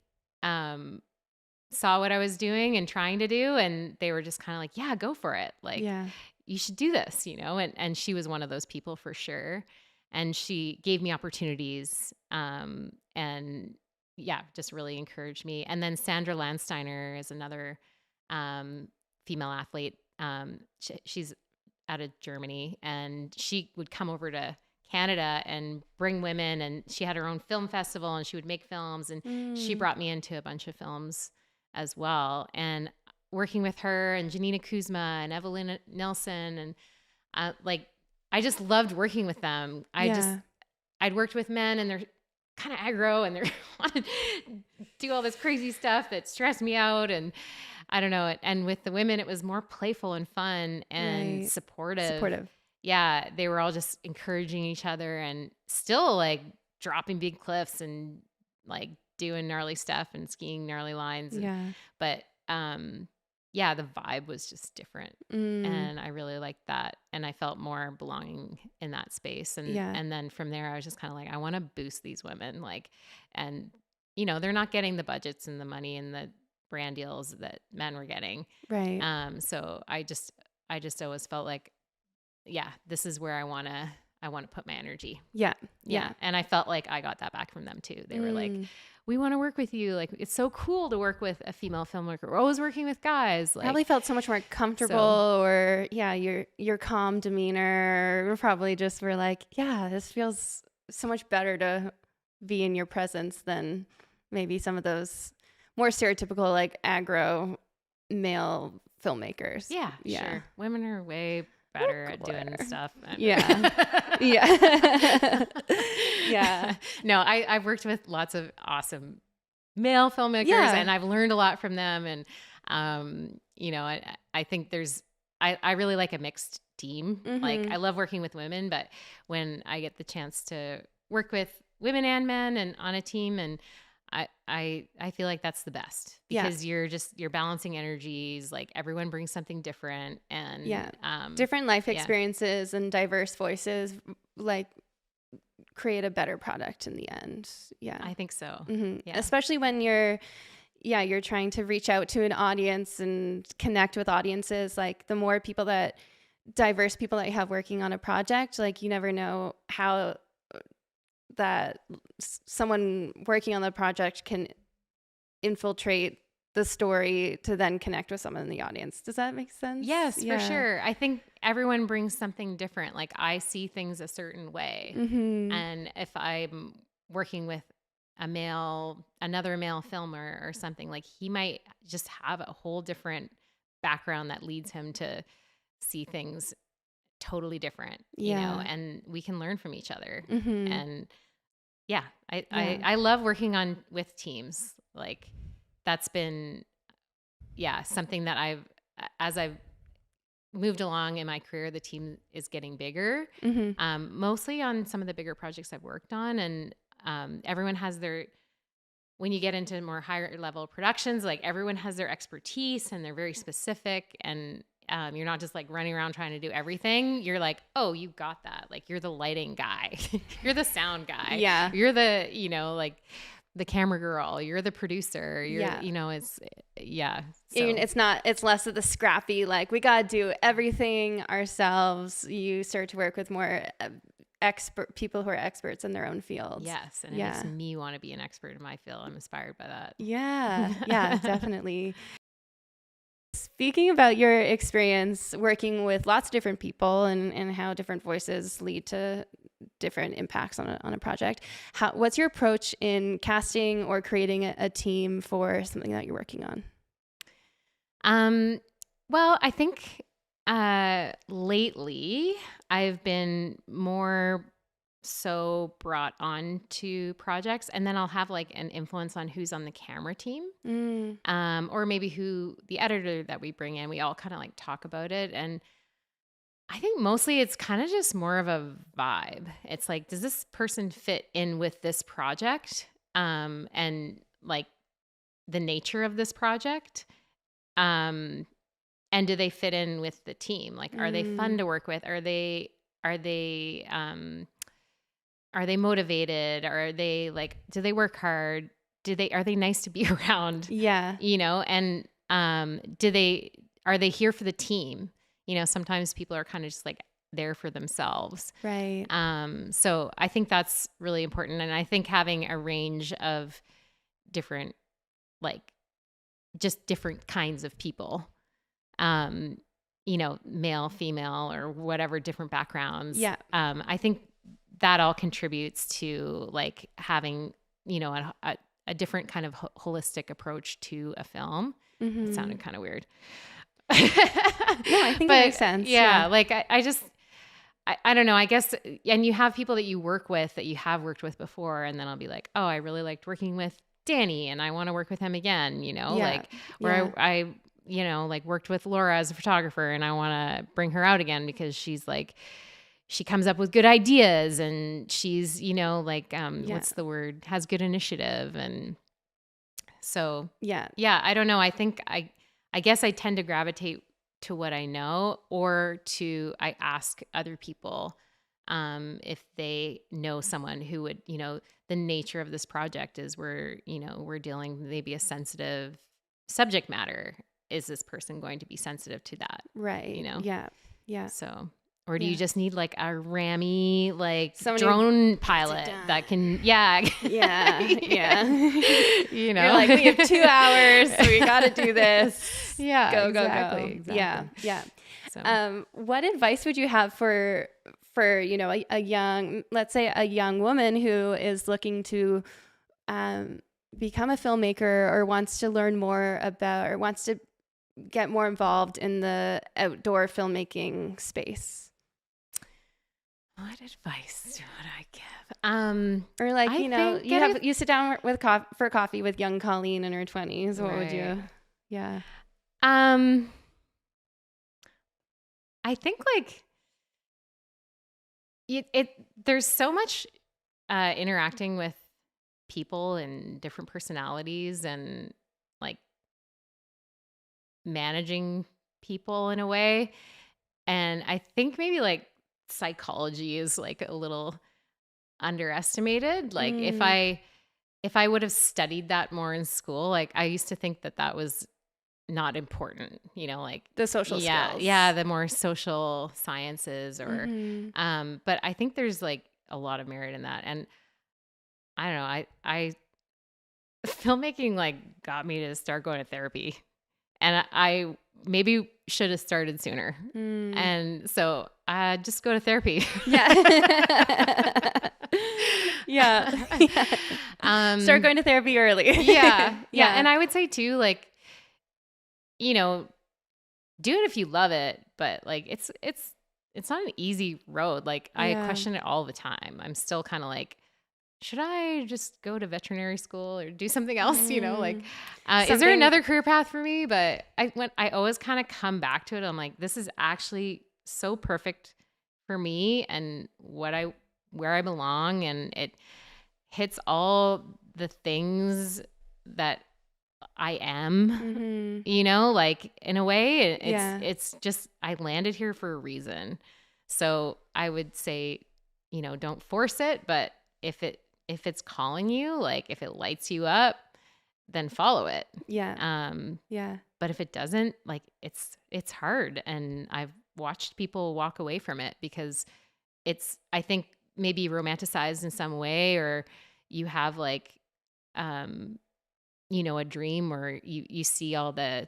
saw what I was doing and trying to do, and they were just kind of like, yeah, go for it. Like you should do this, you know? And she was one of those people for sure. And she gave me opportunities and just really encouraged me. And then Sandra Landsteiner is another female athlete. She's out of Germany, and she would come over to Canada and bring women, and she had her own film festival, and she would make films, and she brought me into a bunch of films as well. And working with her and Janina Kuzma and Evelyn Nelson, and I just loved working with them. I'd worked with men, and they're kind of aggro, and they want to do all this crazy stuff that stressed me out, and I don't know. And with the women, it was more playful and fun and supportive. Yeah, they were all just encouraging each other and still like dropping big cliffs and like doing gnarly stuff and skiing gnarly lines. But the vibe was just different. And I really liked that. And I felt more belonging in that space. And then from there, I was just kind of like, I want to boost these women. Like, and you know, they're not getting the budgets and the money and the brand deals that men were getting.
Right.
So I just always felt like, this is where I want to put my energy. Yeah. And I felt like I got that back from them too. They were like, we want to work with you. Like, it's so cool to work with a female filmmaker. We're always working with guys. Like,
probably felt so much more comfortable, or your calm demeanor. We probably just were like, this feels so much better to be in your presence than maybe some of those more stereotypical, like aggro male filmmakers. Yeah.
Sure. Women are way better at doing stuff. No, I've worked with lots of awesome male filmmakers, and I've learned a lot from them. And, you know, I think I really like a mixed team. Like, I love working with women, but when I get the chance to work with women and men and on a team, and I feel like that's the best, because you're balancing energies. Like, everyone brings something different, and
different life experiences and diverse voices like create a better product in the end.
I think so.
Especially when you're trying to reach out to an audience and connect with audiences. Like, the more diverse people that you have working on a project, like, you never know how that someone working on the project can infiltrate the story to then connect with someone in the audience. Does that make sense?
Yes, for sure. I think everyone brings something different. Like, I see things a certain way. And if I'm working with another male filmer or something, like, he might just have a whole different background that leads him to see things totally different, you know, and we can learn from each other. And I love working with teams. Like, that's been, something that as I've moved along in my career, the team is getting bigger, mostly on some of the bigger projects I've worked on. And everyone has when you get into more higher level productions, like, everyone has their expertise and they're very specific, and you're not just like running around trying to do everything. You're like, oh, you got that. Like, you're the lighting guy. You're the sound guy. Yeah. You're the, you know, like the camera girl. You're the producer. You know, it's, So.
Even it's less of the scrappy, like, we got to do everything ourselves. You start to work with more people who are experts in their own fields.
Yes. And it makes me want to be an expert in my field. I'm inspired by that.
Yeah, definitely. speaking about your experience working with lots of different people and how different voices lead to different impacts on a project, what's your approach in casting or creating a team for something that you're working on?
Well, I think lately I've been more so brought on to projects, and then I'll have like an influence on who's on the camera team, or maybe who the editor that we bring in. We all kind of like talk about it, and I think mostly it's kind of just more of a vibe. It's like, does this person fit in with this project, and like the nature of this project, and do they fit in with the team? Like, are they fun to work with? Are they motivated? Are they like, do they work hard? Are they nice to be around?
Yeah.
And are they here for the team? Sometimes people are kind of just like there for themselves.
Right.
So I think that's really important. And I think having a range of different, like just different kinds of people, male, female, or whatever, different backgrounds.
Yeah.
I think that all contributes to like having, a different kind of holistic approach to a film. It sounded kind of weird.
No, I think it makes sense.
Yeah. Like I don't know, I guess, and you have people that you work with that you have worked with before, and then I'll be like, oh, I really liked working with Danny and I want to work with him again, I like worked with Laura as a photographer and I want to bring her out again because she's like, she comes up with good ideas and she's, what's the word? Has good initiative. And so, I don't know. I think I guess I tend to gravitate to what I know, or I ask other people if they know someone who would, the nature of this project is we're dealing maybe a sensitive subject matter. Is this person going to be sensitive to that?
Right. Yeah.
So, or do you just need like a rammy, like drone pilot that can, Yeah.
You're like, we have 2 hours, so we got to do this.
Yeah.
Go.
Exactly.
Yeah.
So.
What advice would you have for a young, let's say a young woman who is looking to become a filmmaker, or wants to learn more about, or wants to get more involved in the outdoor filmmaking space?
What advice would I give?
Or like, you sit down for coffee with young Colleen in her 20s. What would you? Yeah.
I think like there's so much interacting with people and different personalities and like managing people in a way. And I think maybe like psychology is like a little underestimated. Like if I would have studied that more in school, like I used to think that was not important, like
the social skills.
Yeah, the more social sciences or but I think there's like a lot of merit in that. And I don't know, I filmmaking like got me to start going to therapy. And I maybe should have started sooner. And so I just go to therapy.
Yeah. Start going to therapy early.
Yeah. And I would say too, like, do it if you love it, but like it's not an easy road. Like I question it all the time. I'm still kind of like, should I just go to veterinary school or do something else? Is there another career path for me? But I always kind of come back to it. I'm like, this is actually so perfect for me and where I belong, and it hits all the things that I am. Like in a way, it's just I landed here for a reason. So I would say, don't force it, but if it's calling you, like if it lights you up, then follow it. But if it doesn't, like it's hard, and I've watched people walk away from it because it's, I think, maybe romanticized in some way, or you have like a dream, or you see all the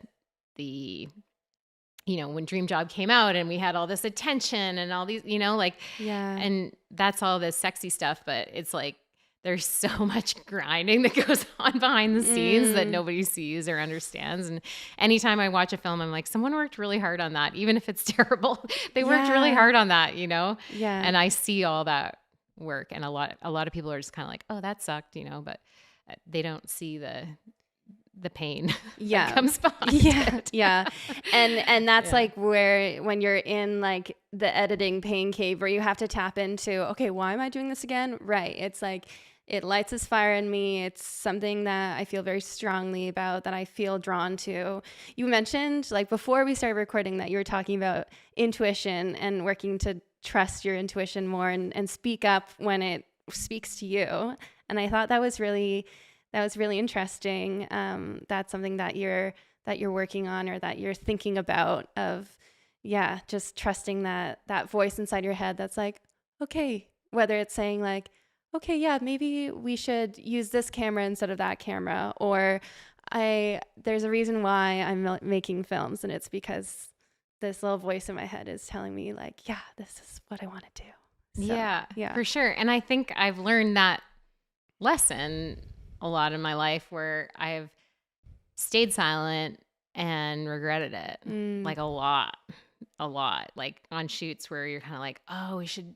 when Dream Job came out and we had all this attention and all these, like, and that's all this sexy stuff, but it's like, there's so much grinding that goes on behind the scenes that nobody sees or understands. And anytime I watch a film, I'm like, someone worked really hard on that, even if it's terrible. They worked really hard on that, Yeah. And I see all that work, and a lot of people are just kind of like, oh, that sucked, but they don't see the pain that comes behind it.
And that's like where, when you're in like the editing pain cave, where you have to tap into, okay, why am I doing this again? Right. It's like, it lights this fire in me. It's something that I feel very strongly about, that I feel drawn to. You mentioned, like, before we started recording, that you were talking about intuition and working to trust your intuition more and speak up when it speaks to you. And I thought that was really interesting. That's something that you're working on, or that you're thinking about, of, just trusting that voice inside your head that's like, okay, whether it's saying like, okay, maybe we should use this camera instead of that camera, or there's a reason why I'm making films, and it's because this little voice in my head is telling me like, this is what I want to do. So,
yeah, for sure. And I think I've learned that lesson a lot in my life, where I've stayed silent and regretted it, like a lot, like on shoots where you're kind of like, oh, we should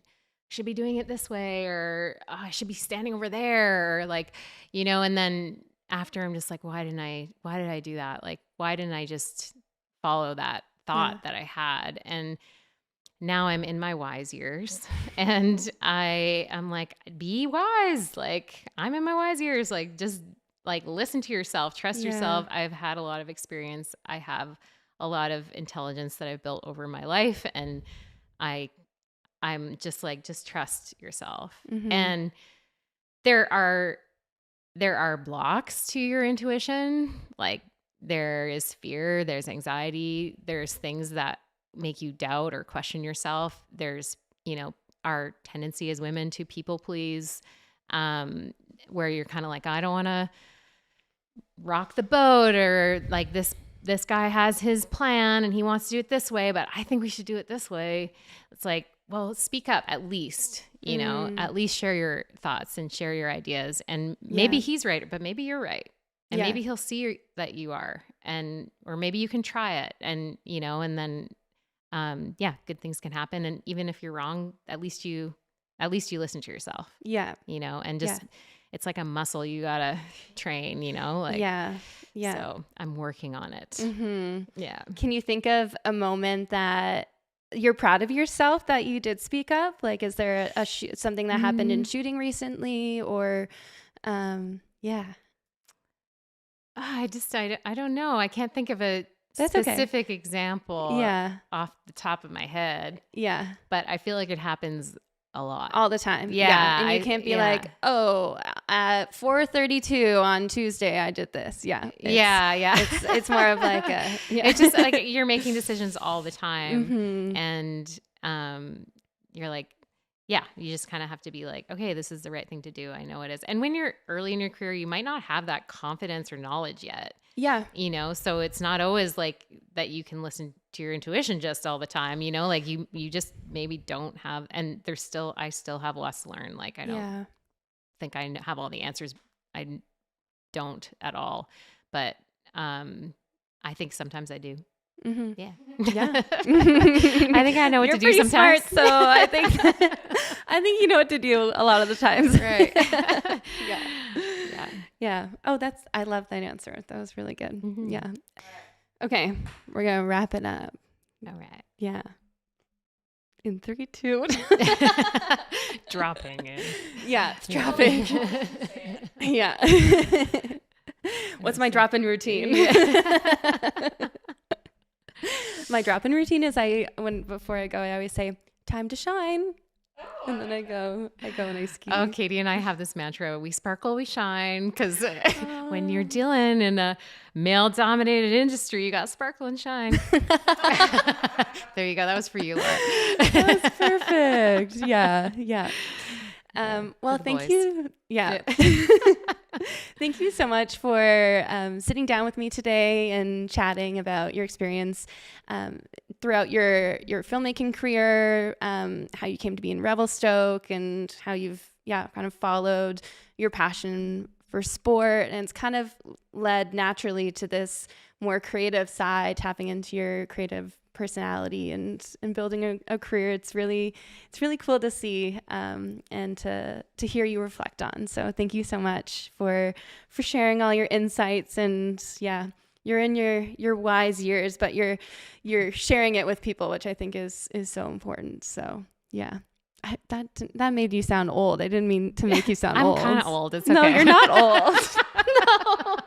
be doing it this way, or oh, I should be standing over there, or like, and then after, I'm just like, why did I do that? Like, why didn't I just follow that thought that I had? And now I'm in my wise years, and I'm like, be wise. Like, I'm in my wise years. Like, just like, listen to yourself, trust yourself. I've had a lot of experience. I have a lot of intelligence that I've built over my life. And I'm just like, just trust yourself. And there are blocks to your intuition. Like, there is fear, there's anxiety, there's things that make you doubt or question yourself. There's, our tendency as women to people please, where you're kind of like, I don't want to rock the boat, or like, this guy has his plan and he wants to do it this way, but I think we should do it this way. It's like, well, speak up at least, at least share your thoughts and share your ideas. And maybe he's right, but maybe you're right. And maybe he'll see that you are, or maybe you can try it, and, and then, good things can happen. And even if you're wrong, at least you listen to yourself. Yeah. And just, it's like a muscle you gotta train, like, so I'm working on it. Yeah.
Can you think of a moment that you're proud of yourself that you did speak up? Like, is there something that happened in shooting recently, or,
I don't know. I can't think of a specific example off the top of my head. Yeah. But I feel like it happens a lot.
All the time. Yeah. And you can't be like, oh, at 4:32 on Tuesday, I did this. Yeah. It's more of like
it's just like, you're making decisions all the time. And you're like, you just kind of have to be like, okay, this is the right thing to do. I know it is. And when you're early in your career, you might not have that confidence or knowledge yet. Yeah. So it's not always like that you can listen to your intuition just all the time, like you just maybe don't have, and I still have lots to learn. Like, I don't think I have all the answers. I don't at all. But I think sometimes I do. Yeah. I think I know what to do sometimes.
Smart, so I think you know what to do a lot of the times. Right. Yeah. Oh, I love that answer. That was really good. Yeah. Okay. We're going to wrap it up.
All right.
Yeah. In 3, 2.
Dropping it.
Yeah. It's dropping. Yeah. What's my drop-in routine? My drop-in routine is before I go, I always say, time to shine. And then I go and I ski.
Oh, Katie and I have this mantra: we sparkle, we shine. Because when you're dealing in a male-dominated industry, you got sparkle and shine. There you go. That was for you, Laura.
That was perfect. Yeah. Well, thank you. Yeah. Thank you so much for sitting down with me today and chatting about your experience throughout your filmmaking career, how you came to be in Revelstoke, and how you've kind of followed your passion for sport, and it's kind of led naturally to this more creative side, tapping into your creative personality and building a career. It's really cool to see and to hear you reflect on. So thank you so much for sharing all your insights. And you're in your wise years, but you're sharing it with people, which I think is so important. So that made you sound old. I didn't mean to make you sound old.
I'm kind of old. It's okay.
No, you're not old. No.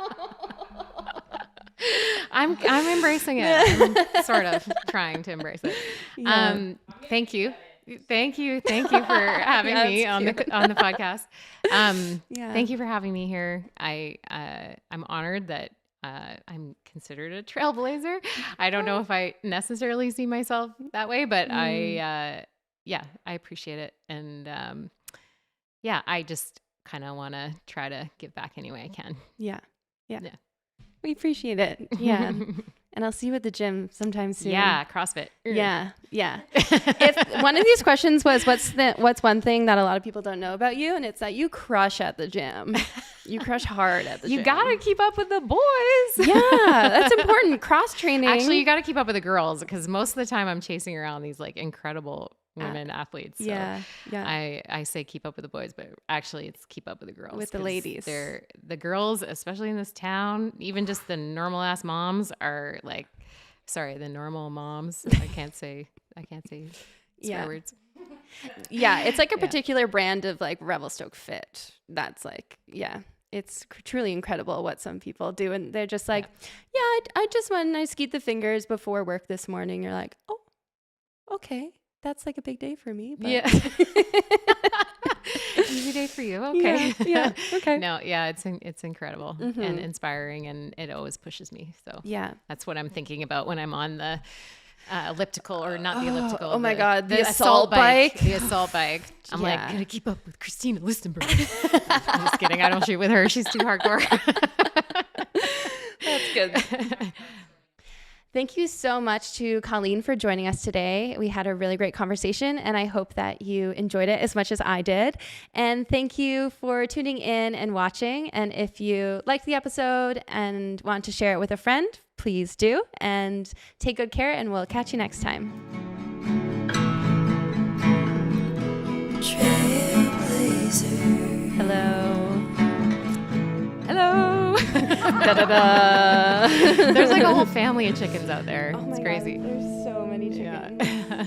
I'm embracing it. I'm sort of trying to embrace it.
Yeah.
Thank you for having me on the podcast. Thank you for having me here. I'm honored that I'm considered a trailblazer. I don't know if I necessarily see myself that way, but I appreciate it. And I just kind of want to try to give back any way I can.
Yeah. We appreciate it. Yeah. And I'll see you at the gym sometime soon.
Yeah, CrossFit.
Yeah. If one of these questions was what's one thing that a lot of people don't know about you, and it's that you crush at the gym. You crush hard at the gym.
You gotta keep up with the boys.
Yeah, that's important. Cross training.
Actually, you gotta keep up with the girls, because most of the time I'm chasing around these like incredible women athletes. So I say keep up with the boys, but actually it's keep up with the girls.
With the ladies.
The girls, especially in this town, even just the normal ass moms are like, the normal moms. I can't say swear words.
Yeah, it's like a particular brand of like Revelstoke fit. That's like, it's truly incredible what some people do. And they're just like, I just went and I skied the fingers before work this morning. You're like, oh, okay. That's like a big day for me. But.
Yeah. Easy day for you. Okay.
Yeah. Okay.
No, it's incredible and inspiring, and it always pushes me. So that's what I'm thinking about when I'm on the elliptical, or not the elliptical.
Oh my God. The assault bike.
The assault bike. I'm like, gotta keep up with Christina Listenberg. I'm just kidding. I don't shoot with her. She's too hardcore.
That's good. Thank you so much to Colleen for joining us today. We had a really great conversation, and I hope that you enjoyed it as much as I did. And thank you for tuning in and watching. And if you liked the episode and want to share it with a friend, please do. And take good care, and we'll catch you next time. Trailblazer. Hello. Da-da-da.
There's like a whole family of chickens out there.
Oh my
it's crazy.
God, there's so many chickens.
Yeah.